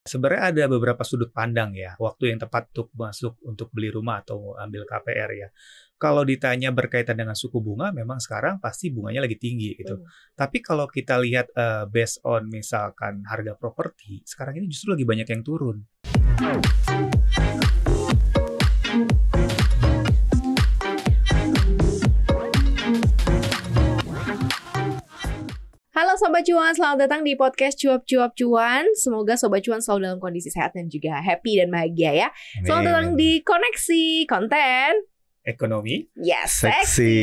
Sebenarnya ada beberapa sudut pandang ya, waktu yang tepat untuk masuk untuk beli rumah atau ambil KPR ya. Kalau ditanya berkaitan dengan suku bunga, memang sekarang pasti bunganya lagi tinggi gitu. Mhm. Tapi kalau kita lihat based on misalkan harga properti, sekarang ini justru lagi banyak yang turun. Halo Sobat Cuan, selamat datang di podcast Cuap-Cuap Cuan. Semoga Sobat Cuan selalu dalam kondisi sehat dan juga happy dan bahagia ya. Selamat datang di Koneksi Konten Ekonomi. Yes, Seksi. seksi.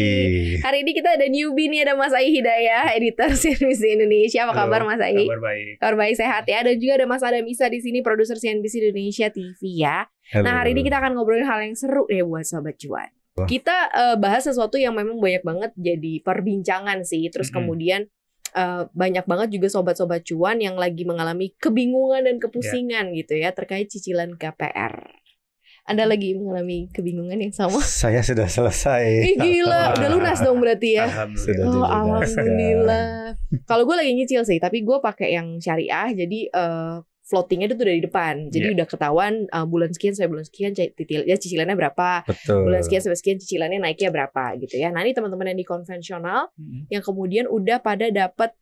Hari ini kita ada newbie nih, ada Mas Ai Hidayah, editor CNBC Indonesia. Apa kabar Mas Ai? Kabar baik. Kabar baik, sehat ya. Dan juga ada Mas Adam Isa di sini, produser CNBC Indonesia TV ya. Halo. Nah, hari ini kita akan ngobrolin hal yang seru deh buat Sobat Cuan. Kita bahas sesuatu yang memang banyak banget jadi perbincangan sih. Terus kemudian banyak banget juga sobat-sobat cuan yang lagi mengalami kebingungan dan kepusingan gitu ya terkait cicilan KPR. Anda lagi mengalami kebingungan yang sama? Saya sudah selesai. Ih gila, udah lunas dong berarti ya. Alhamdulillah. Oh alhamdulillah. Kalau gue lagi nyicil sih, tapi gue pakai yang syariah, jadi floatingnya itu tuh dari depan. Jadi udah ketahuan bulan sekian sampai bulan sekian cicilannya berapa. Betul. Bulan sekian sampai sekian cicilannya naiknya berapa gitu ya. Nah ini teman-teman yang di konvensional yang kemudian udah pada dapat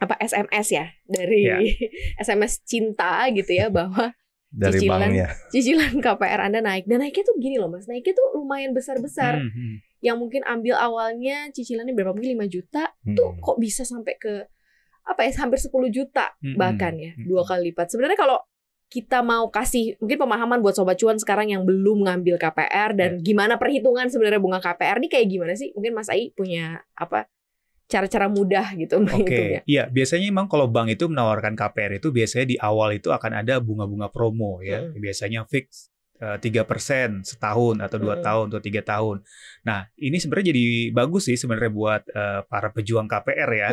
SMS ya dari SMS cinta gitu ya bahwa dari banknya cicilan KPR Anda naik. Dan naiknya tuh gini loh Mas, naiknya tuh lumayan besar-besar. Yang mungkin ambil awalnya cicilannya berapa, mungkin 5 juta tuh kok bisa sampai ke hampir 10 juta bahkan ya, 2 kali lipat. Sebenarnya kalau kita mau kasih mungkin pemahaman buat sobat cuan sekarang yang belum ngambil KPR dan gimana perhitungan sebenarnya bunga KPR nih kayak gimana sih? Mungkin Mas Ai punya cara-cara mudah gitu menghitungnya. Iya, biasanya memang kalau bank itu menawarkan KPR itu biasanya di awal itu akan ada bunga-bunga promo ya. Biasanya fix 3% setahun atau 2 tahun atau 3 tahun. Nah, ini sebenarnya jadi bagus sih sebenarnya buat para pejuang KPR ya.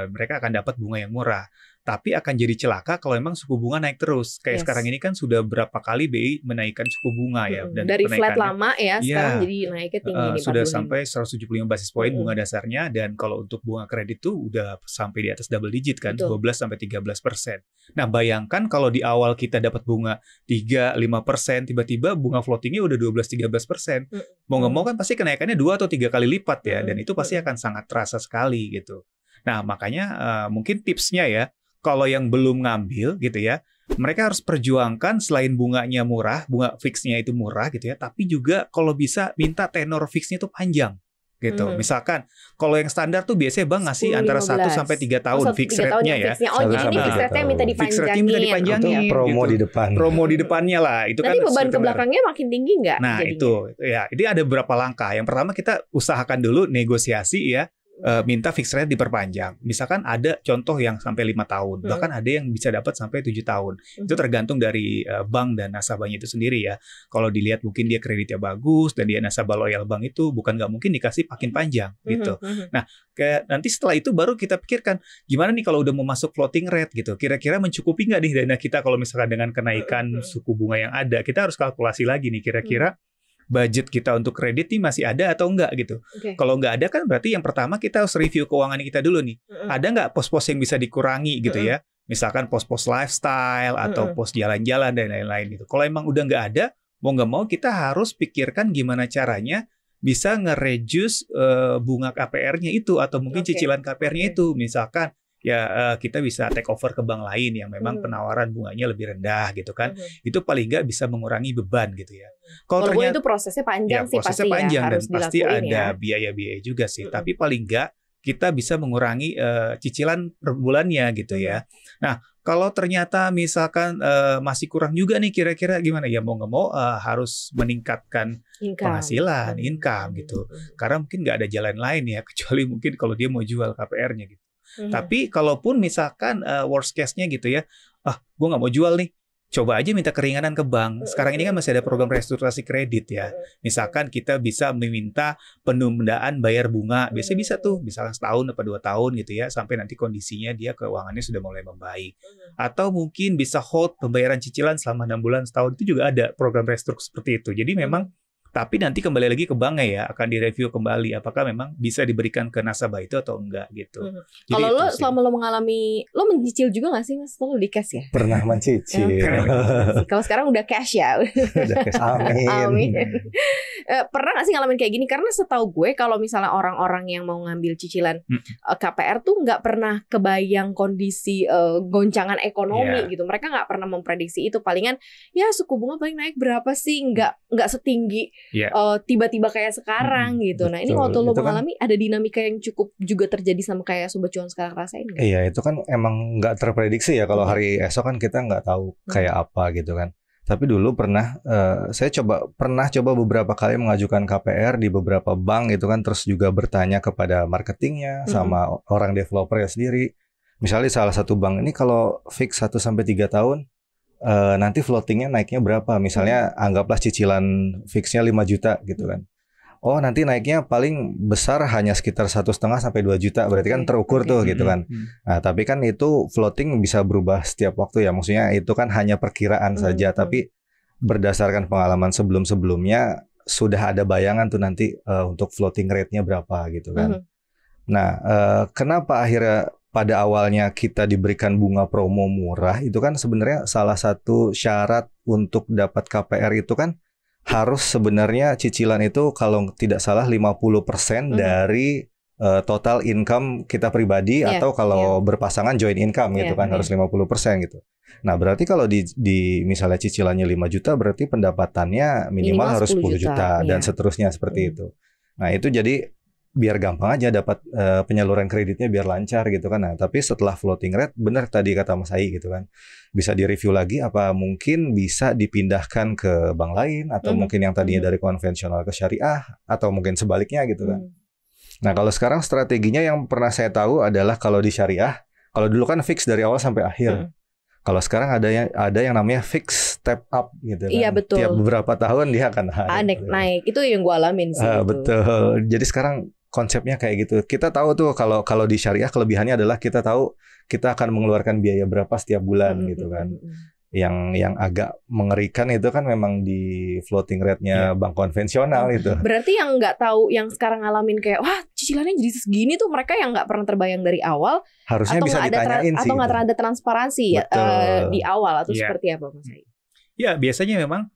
Mereka akan dapat bunga yang murah. Tapi akan jadi celaka kalau memang suku bunga naik terus. Kayak sekarang ini kan sudah berapa kali BI menaikkan suku bunga ya. Dan dari flat lama ya, sekarang jadi naiknya tinggi nih. Sudah sampai 175 basis poin bunga dasarnya. Dan kalau untuk bunga kredit tuh udah sampai di atas double digit kan. 12-13%. Nah, bayangkan kalau di awal kita dapat bunga 3-5%, tiba-tiba bunga floatingnya udah 12-13%. Mau nggak mau kan pasti kenaikannya 2 atau 3 kali lipat ya. Dan itu pasti akan sangat terasa sekali gitu. Nah, makanya mungkin tipsnya ya, kalau yang belum ngambil gitu ya, mereka harus perjuangkan selain bunganya murah, bunga fixnya itu murah gitu ya, tapi juga kalau bisa minta tenor fixnya itu panjang gitu. Misalkan kalau yang standar tuh biasanya bank ngasih antara 1 sampai 3 tahun fix rate-nya ya. Oh, jadi ini fix rate-nya minta dipanjangin. Itu promo di depan. Promo di depannya lah. Itu nanti kan beban ke belakangnya makin tinggi nggak? Nah, jadinya? Itu ya. Ini ada beberapa langkah. Yang pertama kita usahakan dulu negosiasi ya. Minta fixed rate diperpanjang. Misalkan ada contoh yang sampai 5 tahun, bahkan ada yang bisa dapat sampai 7 tahun. Itu tergantung dari bank dan nasabahnya itu sendiri ya. Kalau dilihat mungkin dia kreditnya bagus dan dia nasabah loyal bank itu bukan nggak mungkin dikasih makin panjang gitu. Nah, nanti setelah itu baru kita pikirkan gimana nih kalau udah mau masuk floating rate gitu. Kira-kira mencukupi nggak nih dana kita kalau misalkan dengan kenaikan suku bunga yang ada. Kita harus kalkulasi lagi nih kira-kira budget kita untuk kredit nih masih ada atau enggak gitu. Kalau enggak ada kan berarti yang pertama kita harus review keuangan kita dulu nih. Ada enggak pos-pos yang bisa dikurangi gitu ya. Misalkan pos-pos lifestyle atau pos jalan-jalan dan lain-lain gitu. Kalau emang udah enggak ada, mau nggak mau kita harus pikirkan gimana caranya bisa nge-reduce bunga KPR-nya itu atau mungkin cicilan KPR-nya itu. Misalkan ya kita bisa take over ke bank lain yang memang penawaran bunganya lebih rendah gitu kan. Itu paling nggak bisa mengurangi beban gitu ya. Kalau ternyata itu prosesnya panjang sih prosesnya pasti panjang ya, dan pasti ada biaya-biaya juga sih. Tapi paling nggak kita bisa mengurangi cicilan per bulannya gitu ya. Nah, kalau ternyata misalkan masih kurang juga nih kira-kira gimana ya, mau nggak mau harus meningkatkan penghasilan, income gitu. Karena mungkin nggak ada jalan lain ya kecuali mungkin kalau dia mau jual KPR-nya gitu. Tapi kalaupun misalkan worst case-nya gitu ya, gue nggak mau jual nih, coba aja minta keringanan ke bank. Sekarang ini kan masih ada program restrukturisasi kredit ya. Misalkan kita bisa meminta penundaan bayar bunga, biasanya bisa tuh, misalkan setahun atau 2 tahun gitu ya, sampai nanti kondisinya dia keuangannya sudah mulai membaik. Atau mungkin bisa hold pembayaran cicilan selama 6 bulan, setahun, itu juga ada program restrukturisasi seperti itu. Jadi memang Tapi nanti kembali lagi ke banknya ya, akan direview kembali apakah memang bisa diberikan ke nasabah itu atau enggak gitu. Jadi Kalau lo itu sih. selama lo mengalami, lo mencicil juga nggak sih Mas? Lo di cash ya? Pernah mencicil. Kalau sekarang udah cash ya. Udah cash, amin. Amin. Pernah nggak sih ngalamin kayak gini? Karena setahu gue kalau misalnya orang-orang yang mau ngambil cicilan KPR tuh nggak pernah kebayang kondisi goncangan ekonomi gitu. Mereka nggak pernah memprediksi itu. Palingan ya suku bunga paling naik berapa sih? Nggak setinggi tiba-tiba kayak sekarang gitu. Nah ini Betul. waktu lo Itu mengalami ada dinamika yang cukup juga terjadi sama kayak Sobat Cuan sekarang rasain nggak? Iya, itu kan emang nggak terprediksi ya. Kalau hari esok kan kita nggak tahu kayak apa gitu kan. Tapi dulu pernah, saya pernah coba beberapa kali mengajukan KPR di beberapa bank gitu kan. Terus juga bertanya kepada marketingnya sama orang developernya sendiri. Misalnya salah satu bank ini kalau fix 1-3 tahun, nanti floatingnya naiknya berapa? Misalnya anggaplah cicilan fixnya 5 juta gitu kan. Oh nanti naiknya paling besar hanya sekitar 1,5-2 juta. Berarti kan terukur tuh gitu kan. Nah tapi kan itu floating bisa berubah setiap waktu ya. Maksudnya itu kan hanya perkiraan saja. Tapi berdasarkan pengalaman sebelum-sebelumnya sudah ada bayangan tuh nanti untuk floating rate-nya berapa gitu kan. Nah kenapa akhirnya pada awalnya kita diberikan bunga promo murah, itu kan sebenarnya salah satu syarat untuk dapat KPR itu kan harus sebenarnya cicilan itu kalau tidak salah 50% dari total income kita pribadi, atau kalau berpasangan joint income gitu kan harus 50% gitu. Nah, berarti kalau di misalnya cicilannya 5 juta berarti pendapatannya minimal harus 10 juta dan seterusnya seperti itu. Nah, itu jadi biar gampang aja dapat penyaluran kreditnya biar lancar gitu kan. Nah, tapi setelah floating rate, benar tadi kata Mas Ai gitu kan, bisa direview lagi apa mungkin bisa dipindahkan ke bank lain, atau mungkin yang tadinya dari konvensional ke syariah, atau mungkin sebaliknya gitu kan. Nah, kalau sekarang strateginya yang pernah saya tahu adalah kalau di syariah, kalau dulu kan fix dari awal sampai akhir. Kalau sekarang ada yang namanya fix step up gitu kan. Iya, betul. Tiap beberapa tahun dia akan naik. Itu yang gue alamin sih. Betul. Jadi sekarang konsepnya kayak gitu. Kita tahu tuh kalau di syariah kelebihannya adalah kita tahu kita akan mengeluarkan biaya berapa setiap bulan gitu kan. Yang agak mengerikan itu kan memang di floating rate-nya bank konvensional itu. Berarti yang nggak tahu, yang sekarang ngalamin kayak wah cicilannya jadi segini tuh, mereka yang nggak pernah terbayang dari awal. Harusnya atau bisa ditanyain sih. Atau nggak ada transparansi di awal atau seperti apa Mas Ai? Ya biasanya memang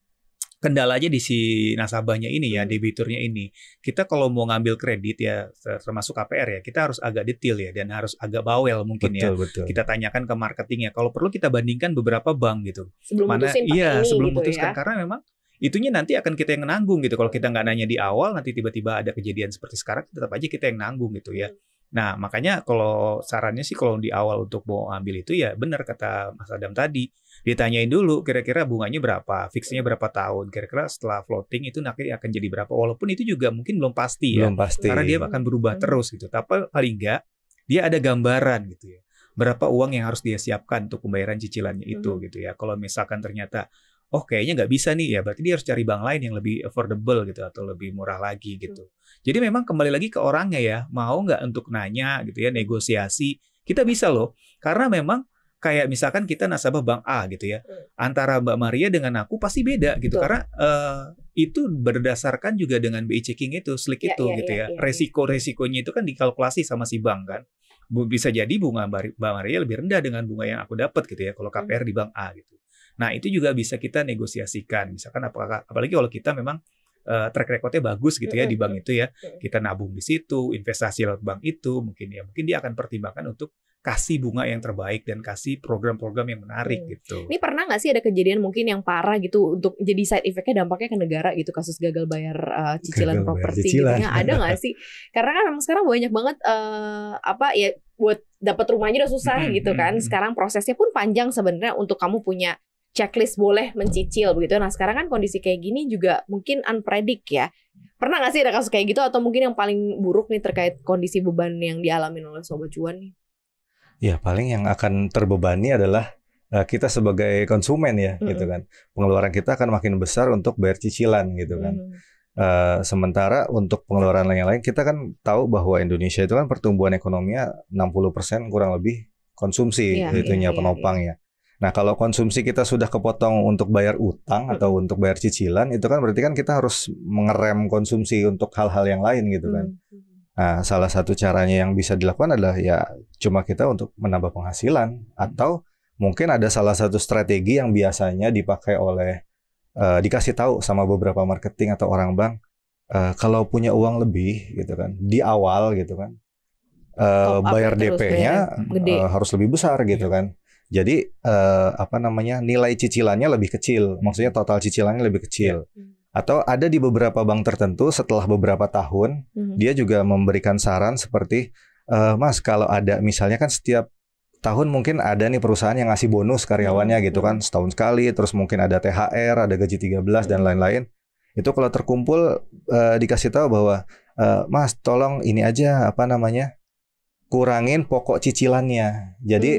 kendalanya di si nasabahnya ini ya, debiturnya ini. Kita kalau mau ngambil kredit ya, termasuk KPR ya, kita harus agak detail ya, dan harus agak bawel mungkin Betul. Kita tanyakan ke marketingnya. Kalau perlu kita bandingkan beberapa bank gitu. Sebelum mutusin pakai ini sebelum gitu mutuskan, karena memang itunya nanti akan kita yang nanggung gitu. Kalau kita nggak nanya di awal, nanti tiba-tiba ada kejadian seperti sekarang, tetap aja kita yang nanggung gitu ya. Nah, makanya kalau sarannya sih kalau di awal untuk mau ambil itu ya benar kata Mas Adam tadi. Ditanyain dulu kira-kira bunganya berapa, fixnya berapa tahun, kira-kira setelah floating itu nanti akan jadi berapa. Walaupun itu juga mungkin belum pasti ya. Belum pasti. Karena dia akan berubah terus gitu. Tapi paling enggak dia ada gambaran gitu ya. Berapa uang yang harus dia siapkan untuk pembayaran cicilannya itu gitu ya. Kalau misalkan ternyata kayaknya nggak bisa nih ya, berarti dia harus cari bank lain yang lebih affordable gitu atau lebih murah lagi gitu. Jadi memang kembali lagi ke orangnya ya, mau nggak untuk nanya gitu ya, negosiasi. Kita bisa loh, karena memang kayak misalkan kita nasabah bank A gitu ya, antara Mbak Maria dengan aku pasti beda gitu. Karena itu berdasarkan juga dengan BI checking itu, slick itu gitu ya. Resiko-resikonya itu kan dikalkulasi sama si bank kan. Bisa jadi bunga Mbak Maria lebih rendah dengan bunga yang aku dapat gitu ya, kalau KPR di bank A gitu. Nah, itu juga bisa kita negosiasikan. Misalkan apalagi kalau kita memang track record-nya bagus gitu ya di bank itu ya. Kita nabung di situ, investasi lewat bank itu, mungkin dia akan pertimbangkan untuk kasih bunga yang terbaik dan kasih program-program yang menarik gitu. Ini pernah nggak sih ada kejadian mungkin yang parah gitu untuk jadi side effect-nya, dampaknya ke negara gitu, kasus gagal bayar cicilan properti gitu ya? Ada nggak sih? Karena kan memang sekarang banyak banget buat dapat rumahnya udah susah gitu kan. Sekarang prosesnya pun panjang sebenarnya untuk kamu punya checklist boleh mencicil begitu. Nah sekarang kan kondisi kayak gini juga mungkin unpredict ya. Pernah nggak sih ada kasus kayak gitu, atau mungkin yang paling buruk nih terkait kondisi beban yang dialami oleh Sobat Cuan nih? Ya paling yang akan terbebani adalah kita sebagai konsumen ya gitu kan. Pengeluaran kita akan makin besar untuk bayar cicilan gitu kan. Sementara untuk pengeluaran lain-lain, kita kan tahu bahwa Indonesia itu kan pertumbuhan ekonominya 60% kurang lebih konsumsi penopangnya. Nah, kalau konsumsi kita sudah kepotong untuk bayar utang atau untuk bayar cicilan, itu kan berarti kan kita harus mengerem konsumsi untuk hal-hal yang lain gitu kan. Nah, salah satu caranya yang bisa dilakukan adalah ya cuma kita untuk menambah penghasilan, atau mungkin ada salah satu strategi yang biasanya dipakai oleh dikasih tahu sama beberapa marketing atau orang bank, kalau punya uang lebih gitu kan di awal gitu kan, bayar DP-nya harus lebih besar gitu kan. Jadi nilai cicilannya lebih kecil, maksudnya total cicilannya lebih kecil. Atau ada di beberapa bank tertentu setelah beberapa tahun dia juga memberikan saran seperti, Mas, kalau ada misalnya kan setiap tahun mungkin ada nih perusahaan yang ngasih bonus karyawannya gitu kan, setahun sekali, terus mungkin ada THR, ada gaji 13 dan lain-lain. Itu kalau terkumpul dikasih tahu bahwa, Mas, tolong ini aja kurangin pokok cicilannya. Jadi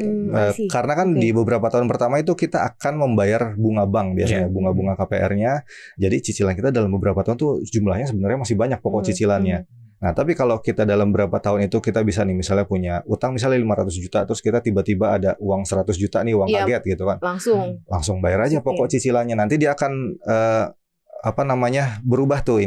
karena kan di beberapa tahun pertama itu kita akan membayar bunga bank biasanya, bunga-bunga KPR-nya. Jadi cicilan kita dalam beberapa tahun tuh jumlahnya sebenarnya masih banyak pokok cicilannya. Nah, tapi kalau kita dalam beberapa tahun itu kita bisa nih misalnya punya utang misalnya 500 juta, terus kita tiba-tiba ada uang 100 juta nih, uang kaget gitu kan. Langsung bayar aja pokok cicilannya. Nanti dia akan berubah tuh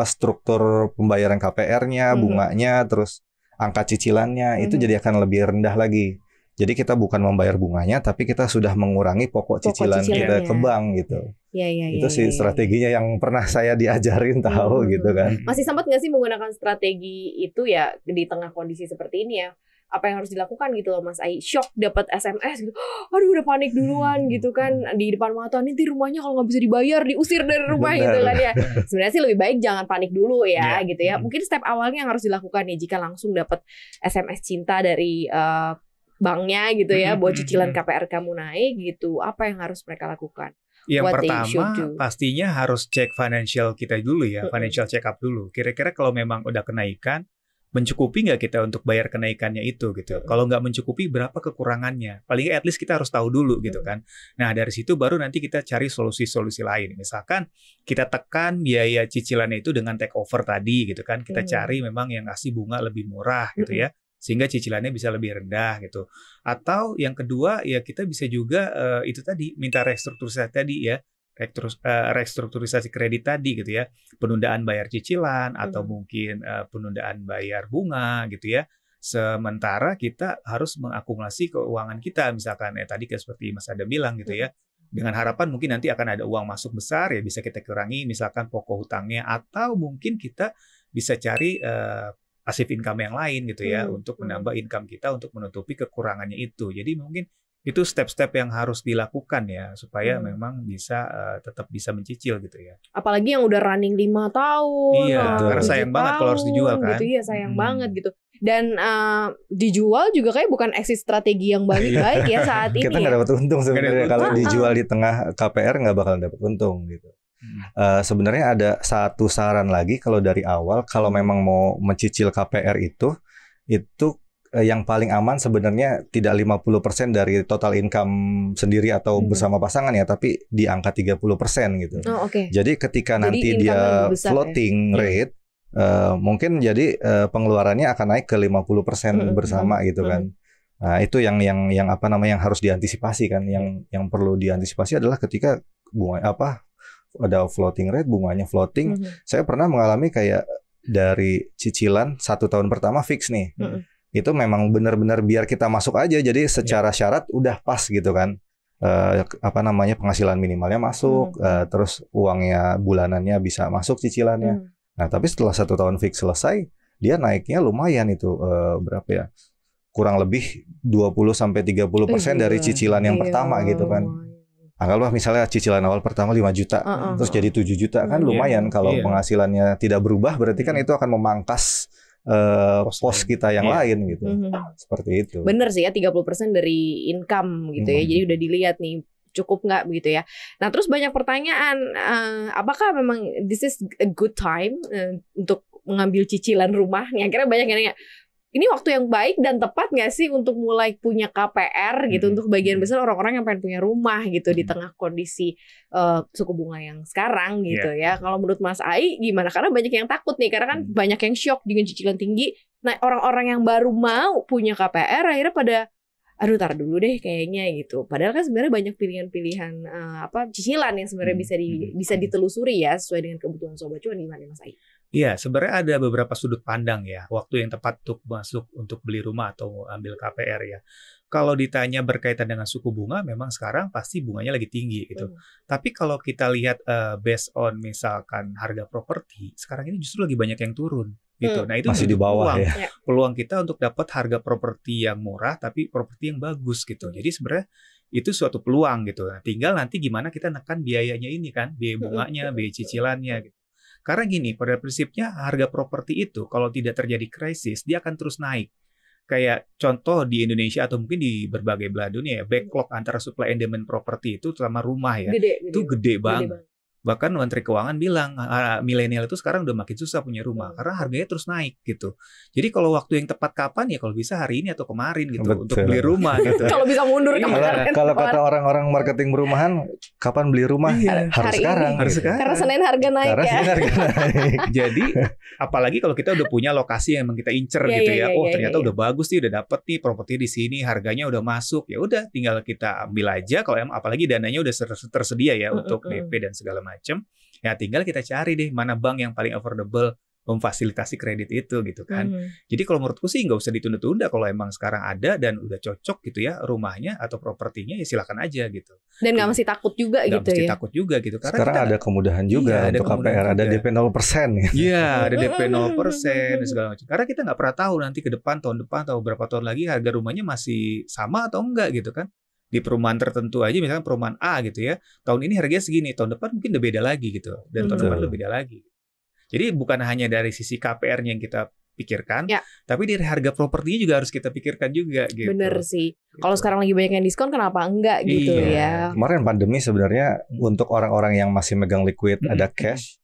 struktur pembayaran KPR-nya, bunganya, terus angka cicilannya itu jadi akan lebih rendah lagi. Jadi kita bukan membayar bunganya, tapi kita sudah mengurangi pokok cicilan kita ke bank gitu. Itu sih strateginya yang pernah saya diajarin tahu gitu kan. Masih sempat nggak sih menggunakan strategi itu ya di tengah kondisi seperti ini ya? Apa yang harus dilakukan gitu loh Mas Ai? Shock dapat SMS gitu, aduh udah panik duluan gitu kan, di depan mata nanti rumahnya kalau nggak bisa dibayar diusir dari rumah gitu kan ya. Sebenarnya sih lebih baik jangan panik dulu ya gitu ya. Mungkin step awalnya yang harus dilakukan ya jika langsung dapat SMS cinta dari banknya gitu ya, buat cicilan KPR kamu naik gitu, apa yang harus mereka lakukan? Yang pertama pastinya harus cek financial kita dulu ya, financial check up dulu. Kira-kira kalau memang udah kenaikan, mencukupi nggak kita untuk bayar kenaikannya itu gitu. Kalau nggak mencukupi, berapa kekurangannya? Paling at least kita harus tahu dulu gitu kan. Nah, dari situ baru nanti kita cari solusi-solusi lain. Misalkan kita tekan biaya cicilannya itu dengan take over tadi gitu kan. Kita cari memang yang ngasih bunga lebih murah gitu ya, sehingga cicilannya bisa lebih rendah gitu. Atau yang kedua ya kita bisa juga itu tadi minta restrukturisasi tadi ya. Restrukturisasi kredit tadi gitu ya, penundaan bayar cicilan atau mungkin penundaan bayar bunga gitu ya. Sementara kita harus mengakumulasi keuangan kita, misalkan tadi kayak seperti Mas Adam bilang gitu ya, dengan harapan mungkin nanti akan ada uang masuk besar ya, bisa kita kurangi misalkan pokok hutangnya, atau mungkin kita bisa cari passive income yang lain gitu ya, untuk menambah income kita untuk menutupi kekurangannya itu. Jadi mungkin itu step-step yang harus dilakukan ya, supaya memang bisa tetap bisa mencicil gitu ya. Apalagi yang udah running 5 tahun. Iya, karena sayang banget kalau harus dijual kan. Gitu ya, sayang banget gitu. Dan dijual juga kayak bukan exit strategi yang baik ya saat ini. Kita nggak dapat untung sebenarnya kalau dijual di tengah KPR, nggak bakal dapat untung gitu. Sebenarnya ada satu saran lagi kalau dari awal, kalau memang mau mencicil KPR itu yang paling aman sebenarnya tidak 50% dari total income sendiri atau bersama pasangan ya, tapi di angka 30% gitu. Jadi ketika nanti dia floating rate, mungkin jadi pengeluarannya akan naik ke 50% bersama gitu kan. Nah, itu yang harus diantisipasi kan. Yang perlu diantisipasi adalah ketika bunga ada floating rate, bunganya floating. Saya pernah mengalami kayak dari cicilan 1 tahun pertama fix nih. Itu memang benar-benar biar kita masuk aja, jadi secara syarat udah pas gitu kan, penghasilan minimalnya masuk, terus uangnya bulanannya bisa masuk cicilannya. Nah, tapi setelah 1 tahun fix selesai, dia naiknya lumayan itu, berapa ya, kurang lebih 20-30% dari cicilan yang pertama gitu kan. Anggaplah misalnya cicilan awal pertama 5 juta, terus jadi 7 juta kan lumayan. Kalau penghasilannya tidak berubah, berarti kan itu akan memangkas pos kita yang lain gitu. Seperti itu. Bener sih ya, 30% dari income gitu ya. Jadi udah dilihat nih cukup nggak begitu ya. Nah, terus banyak pertanyaan, apakah memang this is a good time untuk mengambil cicilan rumah? Akhirnya banyak yang nanya, ini waktu yang baik dan tepat nggak sih untuk mulai punya KPR gitu, untuk bagian besar orang-orang yang pengen punya rumah gitu di tengah kondisi suku bunga yang sekarang gitu ya. Kalau menurut Mas Ai gimana? Karena banyak yang takut nih, karena kan banyak yang shock dengan cicilan tinggi. Nah, orang-orang yang baru mau punya KPR akhirnya pada aduh tar dulu deh kayaknya gitu. Padahal kan sebenarnya banyak pilihan-pilihan cicilan yang sebenarnya bisa ditelusuri ya sesuai dengan kebutuhan Sobat Cuan. Gimana Mas Ai? Iya, sebenarnya ada beberapa sudut pandang ya, waktu yang tepat untuk masuk untuk beli rumah atau ambil KPR ya. Kalau ditanya berkaitan dengan suku bunga, memang sekarang pasti bunganya lagi tinggi gitu. Tapi kalau kita lihat based on misalkan harga properti, sekarang ini justru lagi banyak yang turun. Gitu. Nah itu masih di bawah peluang kita untuk dapat harga properti yang murah tapi properti yang bagus gitu. Jadi sebenarnya itu suatu peluang gitu. Nah, tinggal nanti gimana kita nekan biayanya ini kan, biaya bunganya, biaya cicilannya gitu. Karena gini, pada prinsipnya harga properti itu kalau tidak terjadi krisis dia akan terus naik. Kayak contoh di Indonesia atau mungkin di berbagai belahan dunia ya, backlog antara supply and demand properti itu terutama rumah ya, itu gede banget. Bahkan Menteri Keuangan bilang milenial itu sekarang udah makin susah punya rumah karena harganya terus naik gitu. Jadi kalau waktu yang tepat kapan ya kalau bisa hari ini atau kemarin gitu. Betul. Untuk beli rumah gitu. Kalau bisa mundur kemarin. Kalau kata orang-orang marketing perumahan, kapan beli rumah? Harus sekarang. Karena Senin harga naik Jadi apalagi kalau kita udah punya lokasi yang emang kita incer gitu ya. Ternyata udah bagus nih, udah dapet nih properti di sini, harganya udah masuk. Ya udah tinggal kita ambil aja kalau apalagi dananya udah tersedia ya untuk DP dan segala macam, ya tinggal kita cari deh mana bank yang paling affordable memfasilitasi kredit itu gitu kan. Jadi kalau menurutku sih nggak usah ditunda-tunda, kalau emang sekarang ada dan udah cocok gitu ya rumahnya atau propertinya ya silakan aja gitu. Dan nggak mesti takut juga gak gitu mesti ya. takut juga gitu. Karena sekarang ada kemudahan juga untuk KPR, ada DP 0% ya. Iya, ada DP 0% dan segala macam. Karena kita nggak pernah tahu nanti ke depan, tahun depan atau beberapa tahun lagi harga rumahnya masih sama atau enggak gitu kan. Di perumahan tertentu aja, misalkan perumahan A gitu ya, tahun ini harganya segini, tahun depan mungkin udah beda lagi gitu, dan tahun depan udah beda lagi. Jadi bukan hanya dari sisi KPR-nya yang kita pikirkan, tapi dari harga propertinya juga harus kita pikirkan juga gitu. Bener sih. Gitu. Kalau sekarang lagi banyak yang diskon, kenapa enggak gitu ya? Kemarin pandemi sebenarnya untuk orang-orang yang masih megang liquid, ada cash,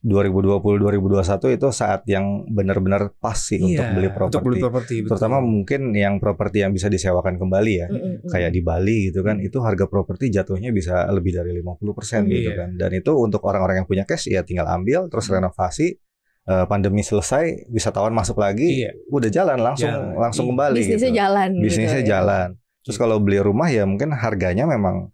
2020-2021 itu saat yang benar-benar pas sih untuk beli properti. Terutama mungkin yang properti yang bisa disewakan kembali ya. Kayak di Bali gitu kan, itu harga properti jatuhnya bisa lebih dari 50% gitu kan. Dan itu untuk orang-orang yang punya cash ya tinggal ambil terus renovasi. Pandemi selesai, wisatawan masuk lagi, udah jalan langsung kembali. Bisnisnya jalan. Terus kalau beli rumah ya mungkin harganya memang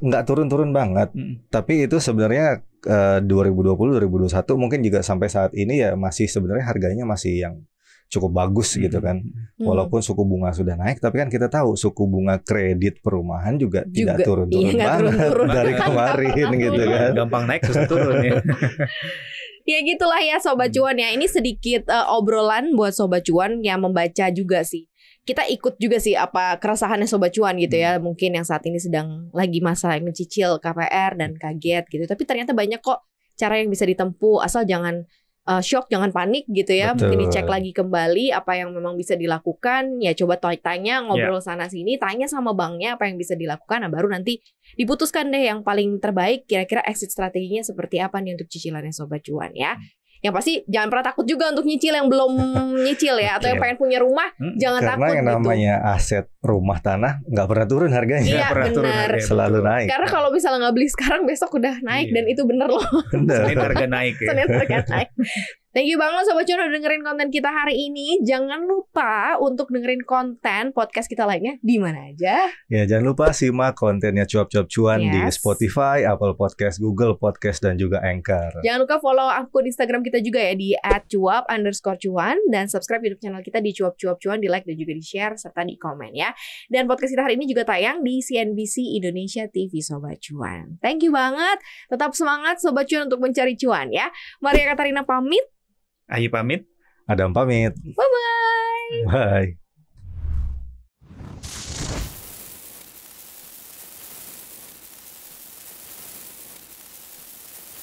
nggak turun-turun banget, tapi itu sebenarnya 2020-2021 mungkin juga sampai saat ini ya masih sebenarnya harganya masih yang cukup bagus gitu kan. Walaupun suku bunga sudah naik, tapi kan kita tahu suku bunga kredit perumahan juga tidak turun-turun banget dari kemarin gitu kan. Gampang naik terus turun ya. Ya gitulah ya Sobat Cuan ya. Ini sedikit obrolan buat Sobat Cuan yang membaca juga sih. Kita ikut juga sih apa keresahannya Sobat Cuan gitu ya. Mungkin yang saat ini sedang lagi masalah mencicil KPR dan kaget gitu. Tapi ternyata banyak kok cara yang bisa ditempuh. Asal jangan shock, jangan panik gitu ya. Betul. Mungkin dicek lagi kembali apa yang memang bisa dilakukan. Ya coba tanya, ngobrol sana sini, tanya sama banknya apa yang bisa dilakukan. Nah baru nanti diputuskan deh yang paling terbaik. Kira-kira exit strateginya seperti apa nih untuk cicilannya Sobat Cuan ya. Yang pasti jangan pernah takut juga untuk nyicil yang belum nyicil ya. Atau yang pengen punya rumah, jangan takut gitu. Karena yang namanya aset rumah tanah nggak pernah turun harganya. Iya benar. Selalu naik. Karena kalau misalnya nggak beli sekarang, besok udah naik. Dan itu bener loh. Senin harga naik ya. Senin harga naik. Thank you banget Sobat Cuan udah dengerin konten kita hari ini. Jangan lupa untuk dengerin konten podcast kita lainnya di mana aja. Ya jangan lupa simak kontennya Cuap-Cuap Cuan di Spotify, Apple Podcast, Google Podcast, dan juga Anchor. Jangan lupa follow akun Instagram kita juga ya di @cuap_cuan dan subscribe YouTube channel kita di Cuap-Cuap Cuan, di like dan juga di share serta di komen ya. Dan podcast kita hari ini juga tayang di CNBC Indonesia TV Sobat Cuan. Thank you banget. Tetap semangat Sobat Cuan untuk mencari cuan ya. Maria Katarina pamit. Ayu pamit. Adam pamit. Bye-bye. Bye.